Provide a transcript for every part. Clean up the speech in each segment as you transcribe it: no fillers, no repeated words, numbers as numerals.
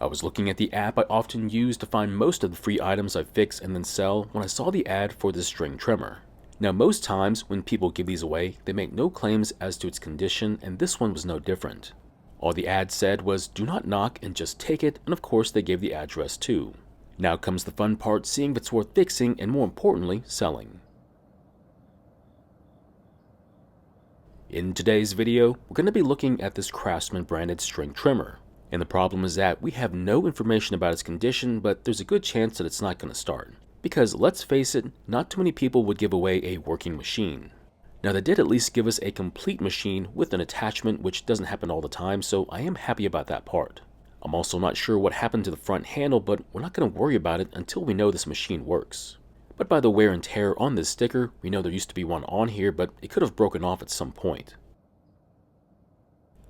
I was looking at the app I often use to find most of the free items I fix and then sell when I saw the ad for this string trimmer. Now most times when people give these away, they make no claims as to its condition, and this one was no different. All the ad said was do not knock and just take it, and of course they gave the address too. Now comes the fun part, seeing if it's worth fixing and more importantly, selling. In today's video, we're going to be looking at this Craftsman branded string trimmer. And the problem is that we have no information about its condition, but there's a good chance that it's not going to start. Because let's face it, not too many people would give away a working machine. Now they did at least give us a complete machine with an attachment, which doesn't happen all the time, so I am happy about that part. I'm also not sure what happened to the front handle, but we're not going to worry about it until we know this machine works. But by the wear and tear on this sticker, we know there used to be one on here, but it could have broken off at some point.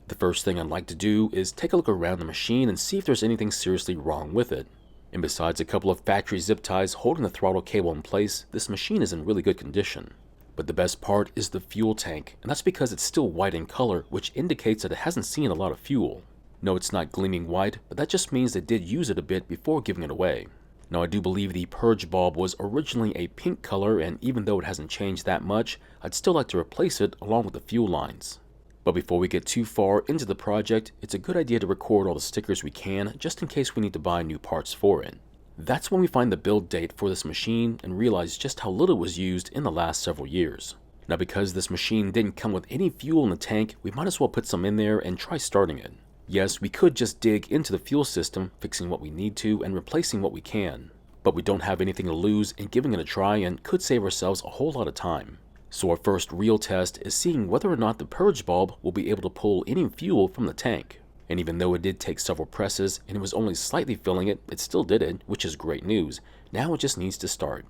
The first thing I'd like to do is take a look around the machine and see if there's anything seriously wrong with it. And besides a couple of factory zip ties holding the throttle cable in place, this machine is in really good condition. But the best part is the fuel tank, and that's because it's still white in color, which indicates that it hasn't seen a lot of fuel. No, it's not gleaming white, but that just means they did use it a bit before giving it away. Now I do believe the Purge bulb was originally a pink color, and even though it hasn't changed that much, I'd still like to replace it along with the fuel lines. But before we get too far into the project, it's a good idea to record all the stickers we can, just in case we need to buy new parts for it. That's when we find the build date for this machine and realize just how little was used in the last several years. Now because this machine didn't come with any fuel in the tank, we might as well put some in there and try starting it. Yes, we could just dig into the fuel system, fixing what we need to and replacing what we can. But we don't have anything to lose in giving it a try and could save ourselves a whole lot of time. So our first real test is seeing whether or not the Purge bulb will be able to pull any fuel from the tank. And even though it did take several presses and it was only slightly filling it, it still did it, which is great news. Now it just needs to start.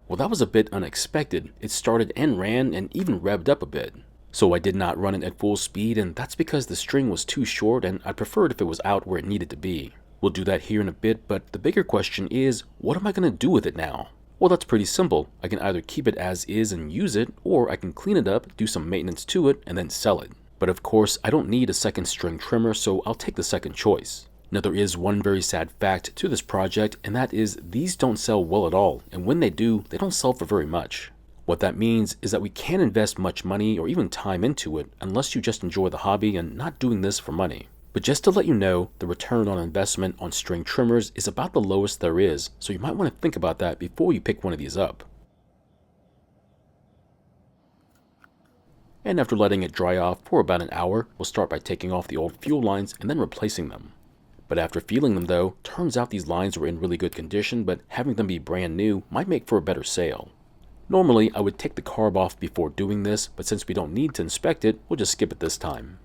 Well, that was a bit unexpected. It started and ran and even revved up a bit. So I did not run it at full speed, and that's because the string was too short and I preferred if it was out where it needed to be. We'll do that here in a bit, but the bigger question is, what am I going to do with it now? Well, that's pretty simple. I can either keep it as is and use it, or I can clean it up, do some maintenance to it, and then sell it. But of course, I don't need a second string trimmer, so I'll take the second choice. Now there is one very sad fact to this project, and that is these don't sell well at all, and when they do, they don't sell for very much. What that means is that we can't invest much money or even time into it unless you just enjoy the hobby and not doing this for money. But just to let you know, the return on investment on string trimmers is about the lowest there is, so you might want to think about that before you pick one of these up. And after letting it dry off for about an hour, we'll start by taking off the old fuel lines and then replacing them. But after feeling them though, turns out these lines were in really good condition, but having them be brand new might make for a better sale. Normally, I would take the carb off before doing this, but since we don't need to inspect it, we'll just skip it this time.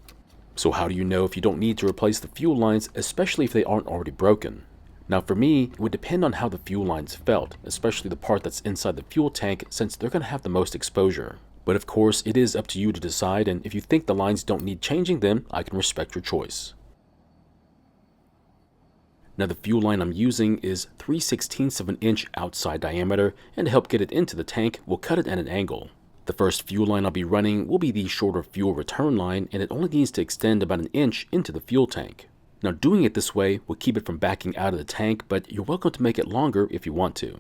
So how do you know if you don't need to replace the fuel lines, especially if they aren't already broken? Now for me, it would depend on how the fuel lines felt, especially the part that's inside the fuel tank, since they're going to have the most exposure. But of course, it is up to you to decide, and if you think the lines don't need changing, then I can respect your choice. Now the fuel line I'm using is 3/16 of an inch outside diameter, and to help get it into the tank, we'll cut it at an angle. The first fuel line I'll be running will be the shorter fuel return line, and it only needs to extend about an inch into the fuel tank. Now doing it this way will keep it from backing out of the tank, but you're welcome to make it longer if you want to.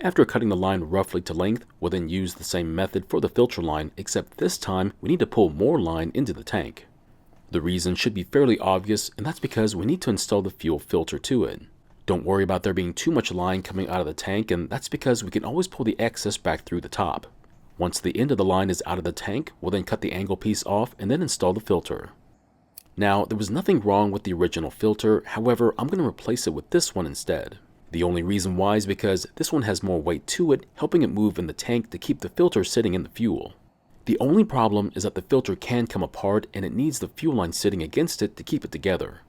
After cutting the line roughly to length, we'll then use the same method for the filter line, except this time we need to pull more line into the tank. The reason should be fairly obvious, and that's because we need to install the fuel filter to it. Don't worry about there being too much line coming out of the tank, and that's because we can always pull the excess back through the top. Once the end of the line is out of the tank, we'll then cut the angle piece off and then install the filter. Now, there was nothing wrong with the original filter, however, I'm going to replace it with this one instead. The only reason why is because this one has more weight to it, helping it move in the tank to keep the filter sitting in the fuel. The only problem is that the filter can come apart and it needs the fuel line sitting against it to keep it together.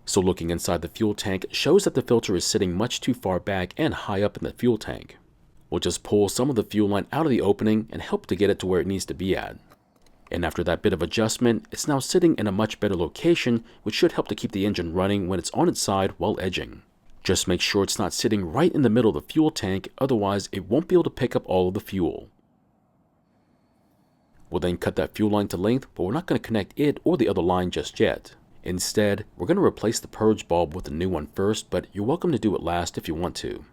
So looking inside the fuel tank shows that the filter is sitting much too far back and high up in the fuel tank. We'll just pull some of the fuel line out of the opening and help to get it to where it needs to be at. And after that bit of adjustment, it's now sitting in a much better location, which should help to keep the engine running when it's on its side while edging. Just make sure it's not sitting right in the middle of the fuel tank, otherwise it won't be able to pick up all of the fuel. We'll then cut that fuel line to length, but we're not going to connect it or the other line just yet. Instead, we're going to replace the purge bulb with a new one first, but you're welcome to do it last if you want to.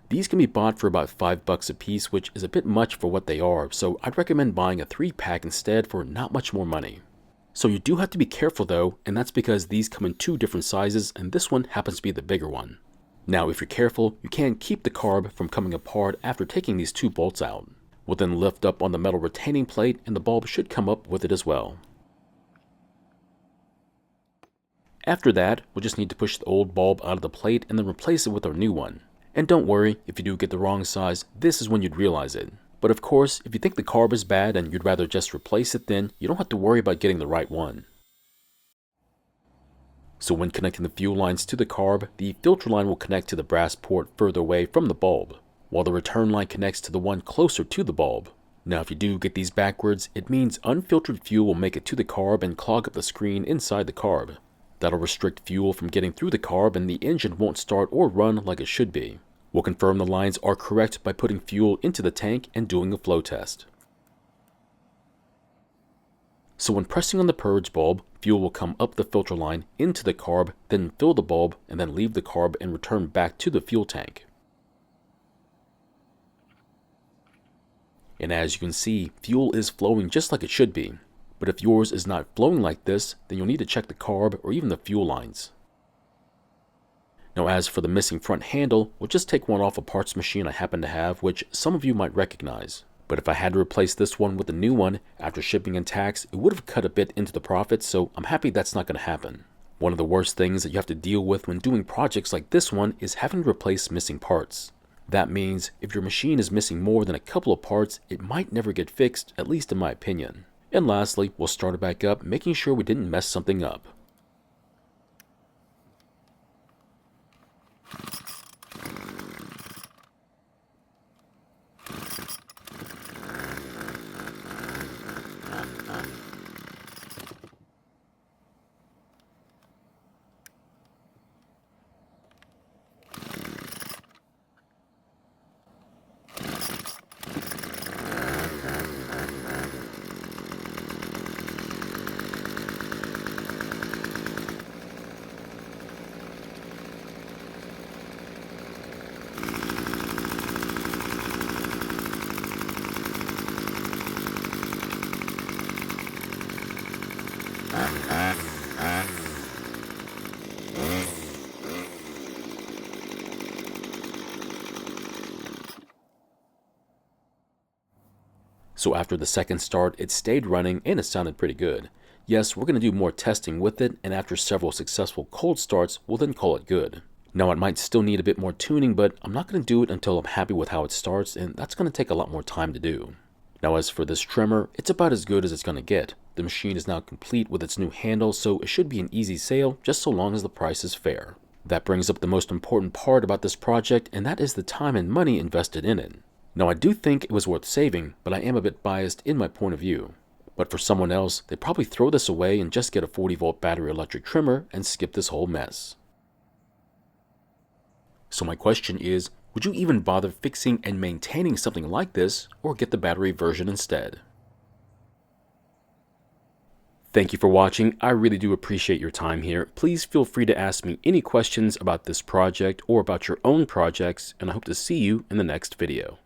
These can be bought for about $5 a piece, which is a bit much for what they are, so I'd recommend buying a 3-pack instead for not much more money. So you do have to be careful though, and that's because these come in 2 different sizes and this one happens to be the bigger one. Now if you're careful, you can keep the carb from coming apart after taking these 2 bolts out. We'll then lift up on the metal retaining plate and the bulb should come up with it as well. After that, we'll just need to push the old bulb out of the plate and then replace it with our new one. And don't worry, if you do get the wrong size, this is when you'd realize it. But of course, if you think the carb is bad and you'd rather just replace it, then you don't have to worry about getting the right one. So when connecting the fuel lines to the carb, the filter line will connect to the brass port further away from the bulb, while the return line connects to the one closer to the bulb. Now if you do get these backwards, it means unfiltered fuel will make it to the carb and clog up the screen inside the carb. That'll restrict fuel from getting through the carb and the engine won't start or run like it should be. We'll confirm the lines are correct by putting fuel into the tank and doing a flow test. So when pressing on the purge bulb, fuel will come up the filter line into the carb, then fill the bulb, and then leave the carb and return back to the fuel tank. And as you can see, fuel is flowing just like it should be. But if yours is not flowing like this, then you'll need to check the carb or even the fuel lines. Now as for the missing front handle, we'll just take one off a parts machine I happen to have, which some of you might recognize. But if I had to replace this one with a new one, after shipping and tax, it would have cut a bit into the profit, so I'm happy that's not going to happen. One of the worst things that you have to deal with when doing projects like this one is having to replace missing parts. That means if your machine is missing more than a couple of parts, it might never get fixed, at least in my opinion. And lastly, we'll start it back up, making sure we didn't mess something up. So after the second start, it stayed running and it sounded pretty good. Yes, we're going to do more testing with it, and after several successful cold starts, we'll then call it good. Now it might still need a bit more tuning, but I'm not going to do it until I'm happy with how it starts, and that's going to take a lot more time to do. Now as for this trimmer, it's about as good as it's going to get. The machine is now complete with its new handle, so it should be an easy sale, just so long as the price is fair. That brings up the most important part about this project, and that is the time and money invested in it. Now I do think it was worth saving, but I am a bit biased in my point of view. But for someone else, they'd probably throw this away and just get a 40-volt battery electric trimmer and skip this whole mess. So my question is, would you even bother fixing and maintaining something like this, or get the battery version instead? Thank you for watching. I really do appreciate your time here. Please feel free to ask me any questions about this project or about your own projects, and I hope to see you in the next video.